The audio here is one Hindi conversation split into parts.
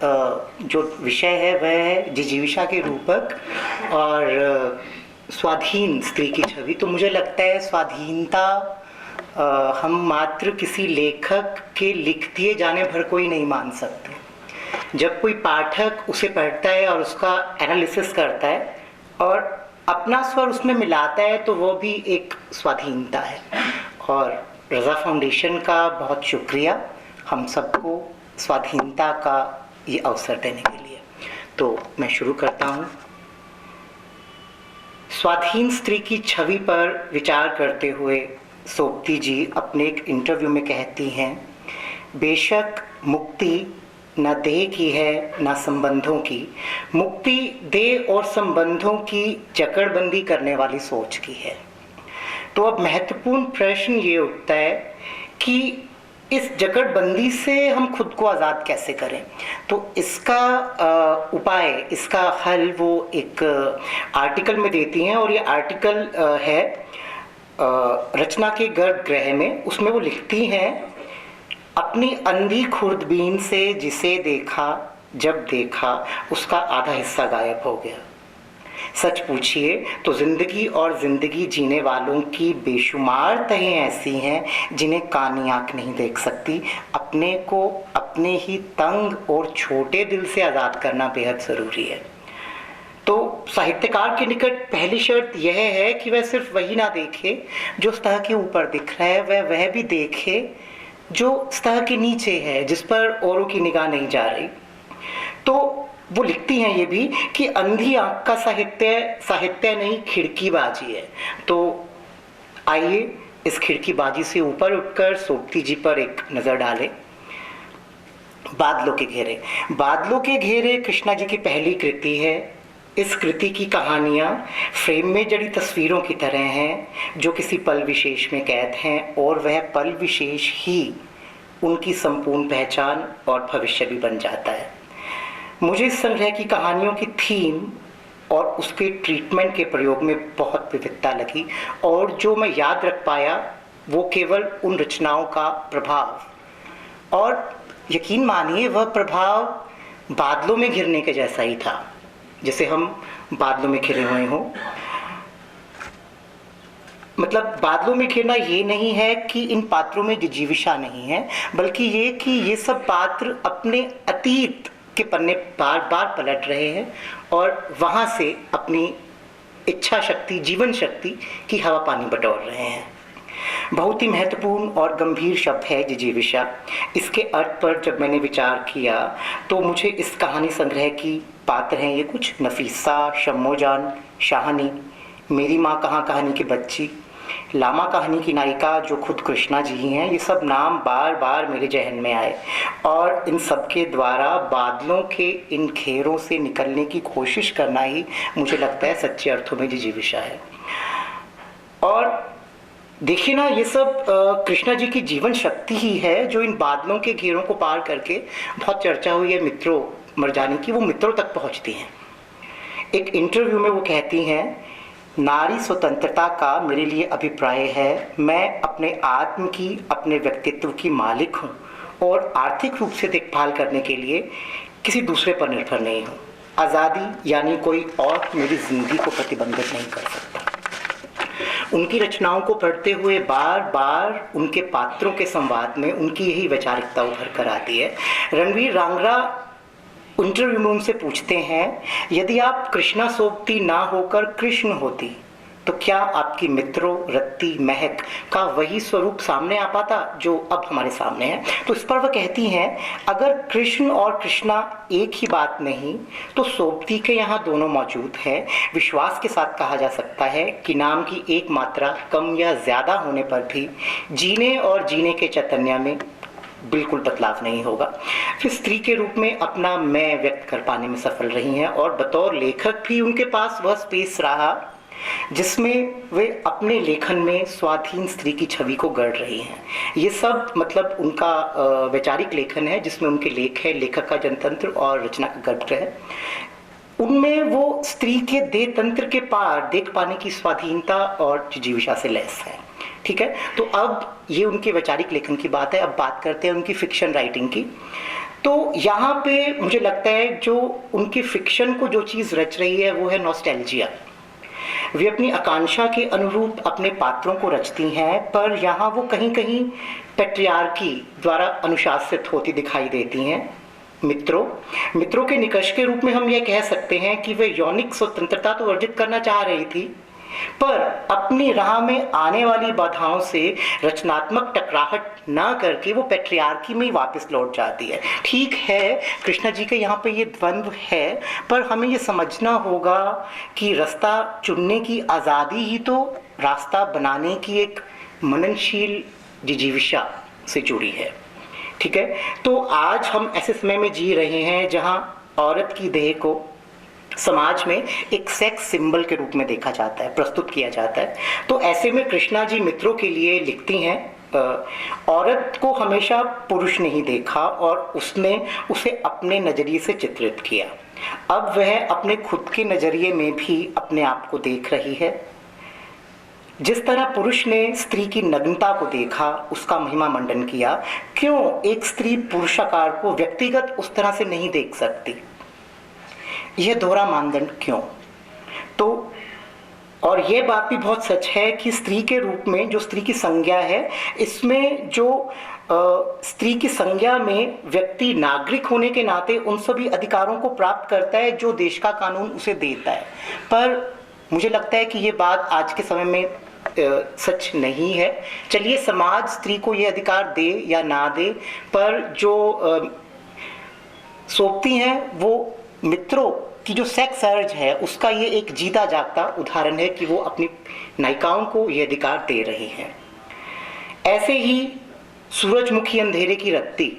जो विषय है वह है जिजीविषा के रूपक और स्वाधीन स्त्री की छवि। तो मुझे लगता है स्वाधीनता हम मात्र किसी लेखक के लिख दिए जाने भर को ही नहीं मान सकते। जब कोई पाठक उसे पढ़ता है और उसका एनालिसिस करता है और अपना स्वर उसमें मिलाता है तो वो भी एक स्वाधीनता है। और रज़ा फाउंडेशन का बहुत शुक्रिया हम सबको स्वाधीनता का ये अवसर देने के लिए। तो मैं शुरू करता हूँ। स्वाधीन स्त्री की छवि पर विचार करते हुए सोबती जी अपने एक इंटरव्यू में कहती हैं, बेशक मुक्ति न देह की है न संबंधों की, मुक्ति देह और संबंधों की जकड़बंदी करने वाली सोच की है। तो अब महत्वपूर्ण प्रश्न ये उठता है कि इस जकड़बंदी से हम खुद को आज़ाद कैसे करें। तो इसका उपाय, इसका हल वो एक आर्टिकल में देती हैं और ये आर्टिकल है रचना के गर्भगृह में। उसमें वो लिखती हैं, अपनी अंधी खुर्दबीन से जिसे देखा, जब देखा उसका आधा हिस्सा गायब हो गया। सच पूछिए तो जिंदगी और जिंदगी जीने वालों की बेशुमार तहें ऐसी हैं जिन्हें कानी आँख नहीं देख सकती। अपने को अपने ही तंग और छोटे दिल से आज़ाद करना बेहद ज़रूरी है। तो साहित्यकार के निकट पहली शर्त यह है कि वह सिर्फ वही ना देखे जो सतह के ऊपर दिख रहा है, वह भी देखे जो सतह के नीचे है, जिस पर औरों की निगाह नहीं जा रही। तो वो लिखती हैं ये भी कि अंधी आँख का साहित्य नहीं खिड़कीबाजी है। तो आइए इस खिड़कीबाजी से ऊपर उठकर सोबती जी पर एक नज़र डालें। बादलों के घेरे। बादलों के घेरे कृष्णा जी की पहली कृति है। इस कृति की कहानियाँ फ्रेम में जड़ी तस्वीरों की तरह हैं जो किसी पल विशेष में कैद हैं और वह पल विशेष ही उनकी संपूर्ण पहचान और भविष्य भी बन जाता है। मुझे इस संग्रह की कहानियों की थीम और उसके ट्रीटमेंट के प्रयोग में बहुत विविधता लगी और जो मैं याद रख पाया वो केवल उन रचनाओं का प्रभाव, और यकीन मानिए वह प्रभाव बादलों में घिरने के जैसा ही था, जैसे हम बादलों में घिरे हुए हों। मतलब बादलों में घिरना ये नहीं है कि इन पात्रों में जिजीविषा नहीं है, बल्कि ये कि ये सब पात्र अपने अतीत के पन्ने बार बार पलट रहे हैं और वहाँ से अपनी इच्छा शक्ति, जीवन शक्ति की हवा पानी बटोर रहे हैं। बहुत ही महत्वपूर्ण और गंभीर शब्द है जिजीविषा। इसके अर्थ पर जब मैंने विचार किया तो मुझे इस कहानी संग्रह की पात्र हैं ये कुछ नफीसा, शम्मोजान, शाहनी, मेरी माँ कहाँ कहानी की बच्ची, लामा कहानी की नायिका जो खुद कृष्णा जी ही हैं। ये सब नाम बार बार मेरे जहन में आए और इन सब के द्वारा बादलों के इन घेरों से निकलने की कोशिश करना ही मुझे लगता है सच्चे अर्थों में जिजीविषा है। और देखिए ना, ये सब कृष्णा जी की जीवन शक्ति ही है जो इन बादलों के घेरों को पार करके, बहुत चर्चा हुई है मित्रों मरजानी की, वो मित्रों तक पहुंचती हैं। एक इंटरव्यू में वो कहती हैं, नारी स्वतंत्रता का मेरे लिए अभिप्राय है मैं अपने आत्म की, अपने व्यक्तित्व की मालिक हूँ और आर्थिक रूप से देखभाल करने के लिए किसी दूसरे पर निर्भर नहीं हूँ। आज़ादी यानी कोई और मेरी जिंदगी को प्रतिबंधित नहीं कर सकता। उनकी रचनाओं को पढ़ते हुए बार बार उनके पात्रों के संवाद में उनकी यही वैचारिकता उभर कर आती है। रणवीर रांगरा इंटरव्यू में उनसे पूछते हैं, यदि आप कृष्णा सोबती ना होकर कृष्ण होती तो क्या आपकी मित्रों, रत्ती, महक का वही स्वरूप सामने आ पाता जो अब हमारे सामने है? तो इस पर वह कहती हैं, अगर कृष्ण और कृष्णा एक ही बात नहीं तो सोबती के यहाँ दोनों मौजूद है। विश्वास के साथ कहा जा सकता है कि नाम की एक मात्रा कम या ज़्यादा होने पर भी जीने और जीने के चैतन्य में बिल्कुल बदलाव नहीं होगा। फिर स्त्री के रूप में अपना मैं व्यक्त कर पाने में सफल रही हैं और बतौर लेखक भी उनके पास वह स्पेस रहा जिसमें वे अपने लेखन में स्वाधीन स्त्री की छवि को गढ़ रही हैं। ये सब मतलब उनका वैचारिक लेखन है जिसमें उनके लेख है, लेखक का जनतंत्र और रचना का गर्भगृह। उनमें वो स्त्री के देह तंत्र के पार देख पाने की स्वाधीनता और जिजीविषा से लैस है। ठीक है, तो अब ये उनके वैचारिक लेखन की बात है। अब बात करते हैं उनकी फिक्शन राइटिंग की। तो यहाँ पे मुझे लगता है जो उनकी फिक्शन को जो चीज़ रच रही है वो है नॉस्टैल्जिया। वे अपनी आकांक्षा के अनुरूप अपने पात्रों को रचती हैं, पर यहाँ वो कहीं कहीं पैट्रियार्की द्वारा अनुशासित होती दिखाई देती हैं। मित्रों के निकष के रूप में हम यह कह सकते हैं कि वे यौनिक स्वतंत्रता तो अर्जित करना चाह रही थी, पर अपनी राह में आने वाली बाधाओं से रचनात्मक टकराहट ना करके वो पैट्रियार्की में ही वापस लौट जाती है। ठीक है, कृष्णा जी के यहाँ पे ये द्वंद्व है, पर हमें ये समझना होगा कि रास्ता चुनने की आज़ादी ही तो रास्ता बनाने की एक मननशील जिजीविषा से जुड़ी है। ठीक है, तो आज हम ऐसे समय में जी रहे हैं जहाँ औरत की देह को समाज में एक सेक्स सिंबल के रूप में देखा जाता है, प्रस्तुत किया जाता है। तो ऐसे में कृष्णा जी मित्रों के लिए लिखती हैं, औरत को हमेशा पुरुष नहीं देखा और उसने उसे अपने नजरिए से चित्रित किया। अब वह अपने खुद के नजरिए में भी अपने आप को देख रही है। जिस तरह पुरुष ने स्त्री की नग्नता को देखा, उसका महिमा मंडन किया, क्यों एक स्त्री पुरुषाकार को व्यक्तिगत उस तरह से नहीं देख सकती? यह दोहरा मानदंड क्यों? तो और यह बात भी बहुत सच है कि स्त्री के रूप में जो स्त्री की संज्ञा है, इसमें जो स्त्री की संज्ञा में व्यक्ति नागरिक होने के नाते उन सभी अधिकारों को प्राप्त करता है जो देश का कानून उसे देता है। पर मुझे लगता है कि ये बात आज के समय में सच नहीं है। चलिए समाज स्त्री को ये अधिकार दे या ना दे, पर जो सौंपती हैं वो मित्रों की जो सेक्स अर्ज है उसका ये एक जीता जागता उदाहरण है कि वो अपनी नायिकाओं को ये अधिकार दे रही हैं। ऐसे ही सूरजमुखी अंधेरे की रत्ती,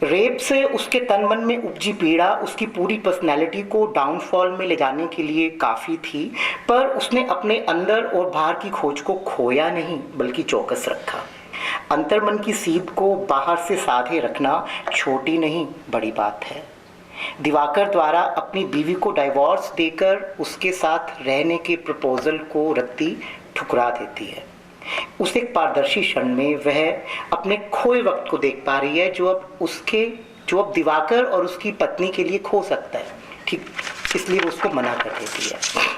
रेप से उसके तन मन में उपजी पीड़ा उसकी पूरी पर्सनैलिटी को डाउनफॉल में ले जाने के लिए काफ़ी थी, पर उसने अपने अंदर और बाहर की खोज को खोया नहीं बल्कि चौकस रखा। अंतर्मन की सीध को बाहर से साधे रखना छोटी नहीं बड़ी बात है। दिवाकर द्वारा अपनी बीवी को डाइवोर्स देकर उसके साथ रहने के प्रपोजल को रत्ती ठुकरा देती है। उस एक पारदर्शी क्षण में वह अपने खोए वक्त को देख पा रही है जो अब दिवाकर और उसकी पत्नी के लिए खो सकता है। ठीक, इसलिए वो उसको मना कर देती है।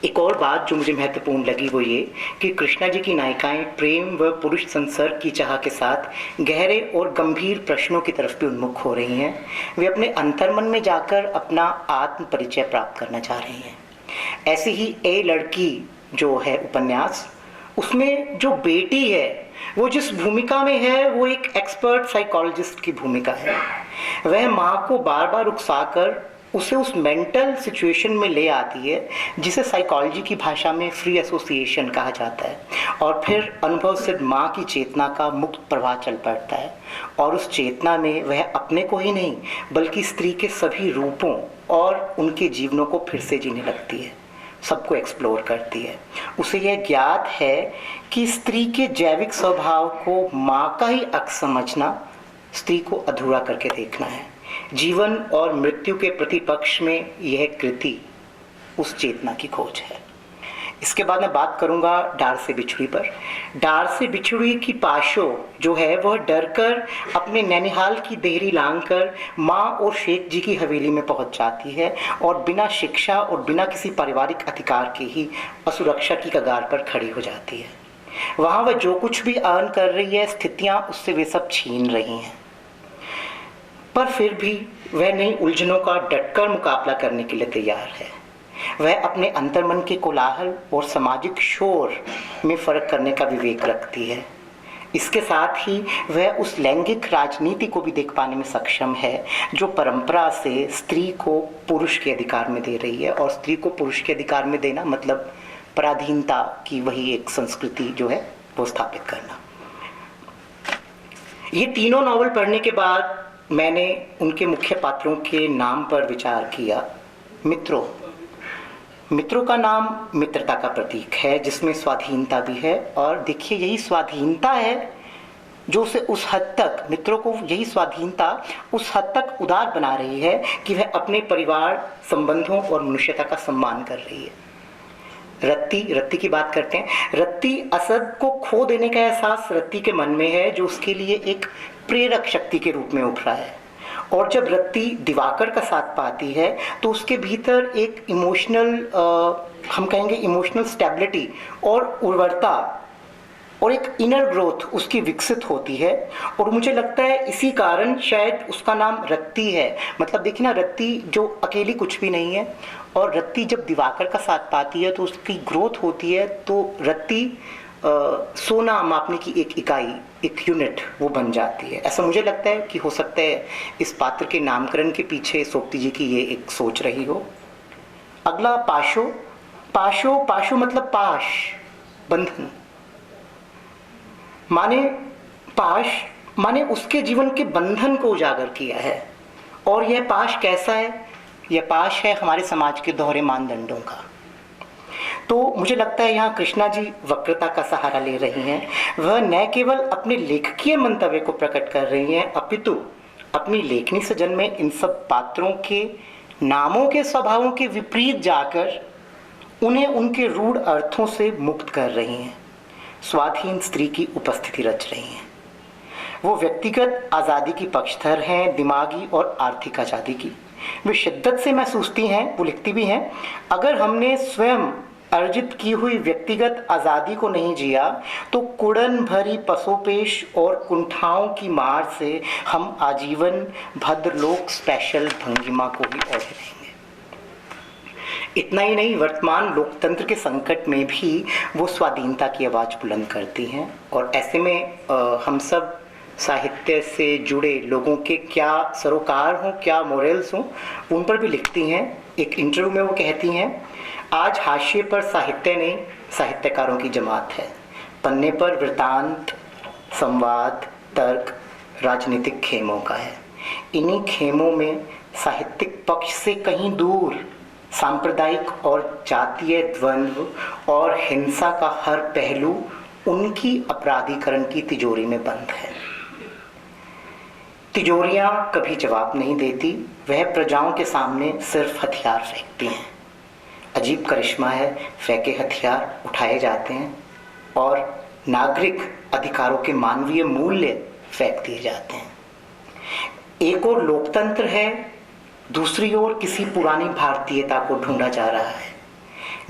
एक और बात जो मुझे महत्वपूर्ण लगी वो ये कि कृष्णा जी की नायिकाएं प्रेम व पुरुष संसर्ग की चाह के साथ गहरे और गंभीर प्रश्नों की तरफ भी उन्मुख हो रही हैं। वे अपने अंतर्मन में जाकर अपना आत्म परिचय प्राप्त करना चाह रही हैं। ऐसे ही ए लड़की जो है उपन्यास, उसमें जो बेटी है वो जिस भूमिका में है वो एक एक्सपर्ट साइकोलॉजिस्ट की भूमिका है। वह माँ को बार बार उकसाकर उसे उस मेंटल सिचुएशन में ले आती है जिसे साइकोलॉजी की भाषा में फ्री एसोसिएशन कहा जाता है, और फिर अनुभव सिद्ध माँ की चेतना का मुक्त प्रवाह चल पड़ता है और उस चेतना में वह अपने को ही नहीं बल्कि स्त्री के सभी रूपों और उनके जीवनों को फिर से जीने लगती है, सबको एक्सप्लोर करती है। उसे यह ज्ञात है कि स्त्री के जैविक स्वभाव को माँ का ही अक्स समझना स्त्री को अधूरा करके देखना है। जीवन और मृत्यु के प्रतिपक्ष में यह कृति उस चेतना की खोज है। इसके बाद मैं बात करूंगा डार से बिछुड़ी पर। डार से बिछुड़ी की पाशो जो है वह डरकर अपने नैनिहाल की देहरी लांघकर माँ और शेख जी की हवेली में पहुंच जाती है और बिना शिक्षा और बिना किसी पारिवारिक अधिकार के ही असुरक्षा की कगार पर खड़ी हो जाती है। वहाँ वह जो कुछ भी अर्न कर रही है, स्थितियाँ उससे वे सब छीन रही हैं, पर फिर भी वह नई उलझनों का डटकर मुकाबला करने के लिए तैयार है। वह अपने अंतर्मन के कोलाहल और सामाजिक शोर में फर्क करने का विवेक रखती है। इसके साथ ही वह उस लैंगिक राजनीति को भी देख पाने में सक्षम है जो परंपरा से स्त्री को पुरुष के अधिकार में दे रही है, और स्त्री को पुरुष के अधिकार में देना मतलब पराधीनता की वही एक संस्कृति जो है वो स्थापित करना। ये तीनों नॉवल पढ़ने के बाद मैंने उनके मुख्य पात्रों के नाम पर विचार किया। मित्रों का नाम मित्रता का प्रतीक है जिसमें स्वाधीनता भी है, और देखिए यही स्वाधीनता है जो उसे उस हद तक, मित्रों को यही स्वाधीनता उस हद तक उदार बना रही है कि वह अपने परिवार संबंधों और मनुष्यता का सम्मान कर रही है। रत्ती की बात करते हैं। रत्ती असद को खो देने का एहसास रत्ती के मन में है जो उसके लिए एक प्रेरक शक्ति के रूप में उभरा है। और जब रत्ती दिवाकर का साथ पाती है तो उसके भीतर एक इमोशनल, हम कहेंगे इमोशनल स्टेबिलिटी और उर्वरता और एक इनर ग्रोथ उसकी विकसित होती है। और मुझे लगता है इसी कारण शायद उसका नाम रत्ती है। मतलब देखिए ना, रत्ती जो अकेली कुछ भी नहीं है, और रत्ती जब दिवाकर का साथ पाती है तो उसकी ग्रोथ होती है। तो रत्ती सोना मापने की एक इकाई, एक यूनिट वो बन जाती है। ऐसा मुझे लगता है कि हो सकता है इस पात्र के नामकरण के पीछे सोक्ति जी की ये एक सोच रही हो। अगला पाशो। पाशो, पाशो मतलब पाश, बंधन। माने पाश माने उसके जीवन के बंधन को उजागर किया है। और यह पाश कैसा है? यह पाश है हमारे समाज के दोहरे मानदंडों का। तो मुझे लगता है यहाँ कृष्णा जी वक्रता का सहारा ले रही हैं। वह न केवल अपने लेखकीय मंतव्य को प्रकट कर रही हैं, अपितु अपनी लेखनी सजन में इन सब पात्रों के नामों के स्वभावों के विपरीत जाकर उन्हें उनके रूढ़ अर्थों से मुक्त कर रही हैं, स्वाधीन स्त्री की उपस्थिति रच रही हैं। वो व्यक्तिगत आज़ादी की पक्षधर हैं, दिमागी और आर्थिक आज़ादी की। वे शिद्दत से महसूसती हैं, वो लिखती भी हैं, अगर हमने स्वयं अर्जित की हुई व्यक्तिगत आज़ादी को नहीं जिया तो कुड़न भरी पसोपेश और कुंठाओं की मार से हम आजीवन भद्रलोक स्पेशल भंगिमा को भी ओढ़े रहेंगे। इतना ही नहीं, वर्तमान लोकतंत्र के संकट में भी वो स्वाधीनता की आवाज़ बुलंद करती हैं। और ऐसे में हम सब साहित्य से जुड़े लोगों के क्या सरोकार हों, क्या मोरल्स हों, उन पर भी लिखती हैं। एक इंटरव्यू में वो कहती हैं, आज हाशिए पर साहित्य नहीं, साहित्यकारों की जमात है। पन्ने पर वृतांत, संवाद, तर्क, राजनीतिक खेमों का है। इन्हीं खेमों में साहित्यिक पक्ष से कहीं दूर सांप्रदायिक और जातीय द्वंद्व और हिंसा का हर पहलू उनकी अपराधीकरण की तिजोरी में बंद है। तिजोरियां कभी जवाब नहीं देती, वह प्रजाओं के सामने सिर्फ हथियार फेंकती हैं। अजीब करिश्मा है, फेंके हथियार उठाए जाते हैं और नागरिक अधिकारों के मानवीय मूल्य फेंक दिए जाते हैं। एक और लोकतंत्र है, दूसरी ओर किसी पुरानी भारतीयता को ढूंढा जा रहा है,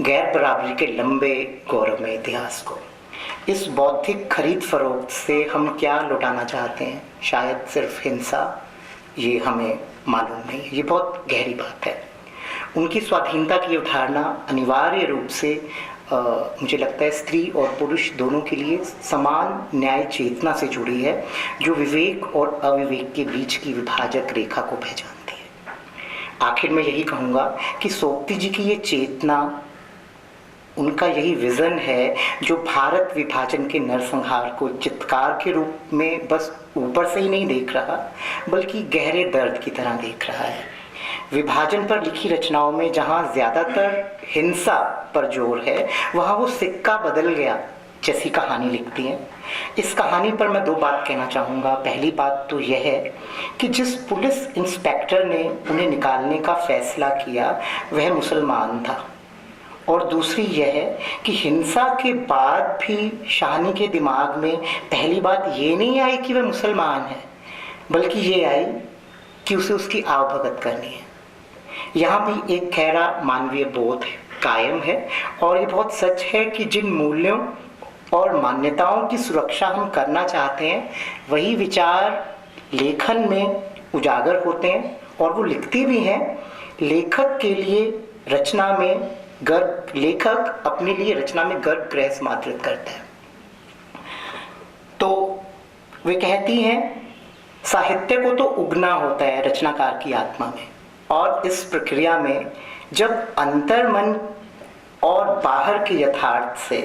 गैर बराबरी के लंबे गौरवमय इतिहास को। इस बौद्धिक खरीद फरोख्त से हम क्या लुटाना चाहते हैं? शायद सिर्फ हिंसा, ये हमें मालूम नहीं है। ये बहुत गहरी बात है। उनकी स्वाधीनता की अवधारणा अनिवार्य रूप से मुझे लगता है स्त्री और पुरुष दोनों के लिए समान न्याय चेतना से जुड़ी है, जो विवेक और अविवेक के बीच की विभाजक रेखा को पहचानती है। आखिर में यही कहूँगा कि सोक्ति जी की ये चेतना, उनका यही विज़न है जो भारत विभाजन के नरसंहार को चित्कार के रूप में बस ऊपर से ही नहीं देख रहा, बल्कि गहरे दर्द की तरह देख रहा है। विभाजन पर लिखी रचनाओं में जहाँ ज़्यादातर हिंसा पर जोर है, वहाँ वो सिक्का बदल गया जैसी कहानी लिखती हैं। इस कहानी पर मैं दो बात कहना चाहूँगा। पहली बात तो यह है कि जिस पुलिस इंस्पेक्टर ने उन्हें निकालने का फैसला किया वह मुसलमान था, और दूसरी यह है कि हिंसा के बाद भी शाहनी के दिमाग में पहली बात ये नहीं आई कि वह मुसलमान है, बल्कि ये आई कि उसे उसकी आवभगत करनी है। यहाँ भी एक गहरा मानवीय बोध कायम है, और ये बहुत सच है कि जिन मूल्यों और मान्यताओं की सुरक्षा हम करना चाहते हैं, वही विचार लेखन में उजागर होते हैं, और वो लिखती भी हैं। लेखक के लिए रचना में गर्भ, लेखक अपने लिए रचना में गर्भ गृह समादृत करता है। तो वे कहती हैं, साहित्य को तो उगना होता है रचनाकार की आत्मा में, और इस प्रक्रिया में जब अंतर्मन और बाहर के यथार्थ से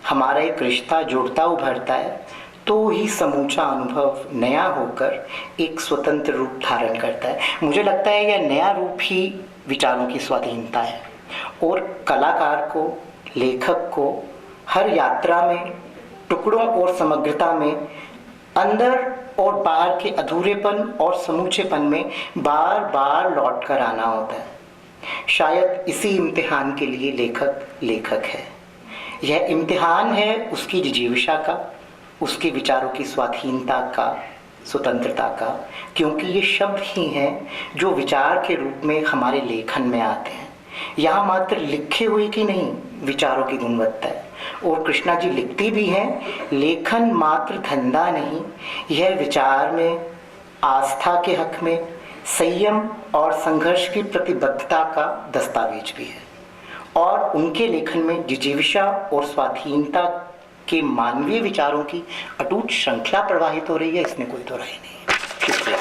हमारा एक रिश्ता जुड़ता उभरता है, तो ही समूचा अनुभव नया होकर एक स्वतंत्र रूप धारण करता है। मुझे लगता है यह नया रूप ही विचारों की स्वाधीनता है, और कलाकार को, लेखक को हर यात्रा में टुकड़ों और समग्रता में, अंदर और बाहर के अधूरेपन और समूचेपन में बार बार लौट कर आना होता है। शायद इसी इम्तिहान के लिए लेखक लेखक है। यह इम्तिहान है उसकी जिजीविशा का, उसके विचारों की स्वाधीनता का, स्वतंत्रता का, क्योंकि ये शब्द ही हैं जो विचार के रूप में हमारे लेखन में आते हैं। यहाँ मात्र लिखे हुए की नहीं विचारों की गुणवत्ता है। और कृष्णा जी लिखती भी हैं, लेखन मात्र धंधा नहीं, यह विचार में, आस्था के हक में, संयम और संघर्ष की प्रतिबद्धता का दस्तावेज भी है। और उनके लेखन में जिजीविषा और स्वाधीनता के मानवीय विचारों की अटूट श्रृंखला प्रवाहित हो रही है, इसमें कोई दो राय नहीं। शुक्रिया।